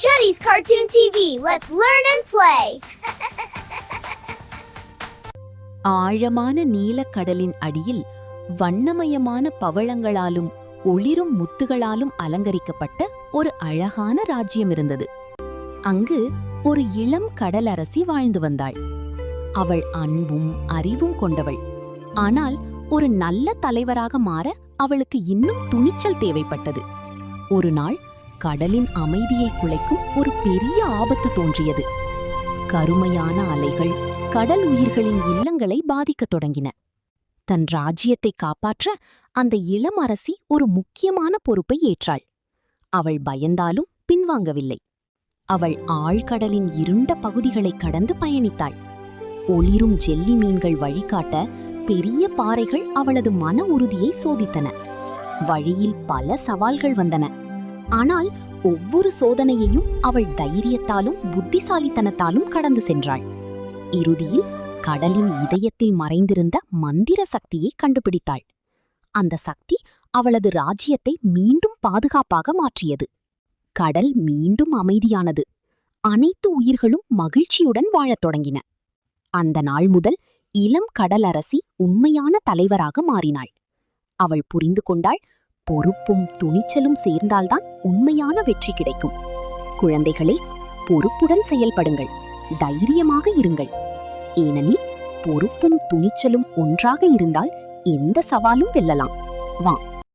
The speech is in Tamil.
Chuddy's Cartoon TV. Let's learn and play. ஆழமான நீலக்கடலின் அடியில் வண்ணமயமான பவளங்களாலும் ஒளிரும் முத்துகளாலும் அலங்கரிக்கப்பட்ட ஒரு அழகான ராஜ்யம் இருந்தது. அங்கு ஒரு இளம் கடலரசி வாழ்ந்து வந்தாள். அவள் அன்பும் அறிவும் கொண்டவள். ஆனால் ஒரு நல்ல தலைவராக மாற அவளுக்கு இன்னும் துணிச்சல் தேவைப்பட்டது. ஒரு நாள் கடலின் அமைதியை குலைக்கும் ஒரு பெரிய ஆபத்து தோன்றியது. கருமையான அலைகள் கடல் உயிர்களின் இல்லங்களை பாதிக்கத் தொடங்கின. தன் ராஜ்யத்தை காப்பாற்ற அந்த இளம் அரசி ஒரு முக்கியமான பொறுப்பை ஏற்றாள். அவள் பயந்தாலும் பின்வாங்கவில்லை. அவள் ஆழ்கடலின் இருண்ட பகுதிகளை கடந்து பயணித்தாள். ஒளிரும் ஜெல்லி மீன்கள் வழிகாட்ட பெரிய பாறைகள் அவளது மன உறுதியை சோதித்தன. வழியில் பல சவால்கள் வந்தன. ஆனால் ஒவ்வொரு சோதனையையும் அவள் தைரியத்தாலும் புத்திசாலித்தனத்தாலும் கடந்து சென்றாள். இறுதியில் கடலின் இதயத்தில் மறைந்திருந்த மந்திர சக்தியை கண்டுபிடித்தாள். அந்த சக்தி அவளது ராஜ்யத்தை மீண்டும் பாதுகாப்பாக மாற்றியது. கடல் மீண்டும் அமைதியானது. அனைத்து உயிர்களும் மகிழ்ச்சியுடன் வாழத் தொடங்கின. அந்த நாள் முதல் இளம் கடலரசி உண்மையான தலைவராக மாறினாள். அவள் புரிந்து கொண்டாள், பொறுப்பும் துணிச்சலும் சேர்ந்தால்தான் உண்மையான வெற்றி கிடைக்கும். குழந்தைகளே, பொறுப்புடன் செயல்படுங்கள், தைரியமாக இருங்கள். ஏனெனில் பொறுப்பும் துணிச்சலும் ஒன்றாக இருந்தால் எந்த சவாலும் வெல்லலாம். வா.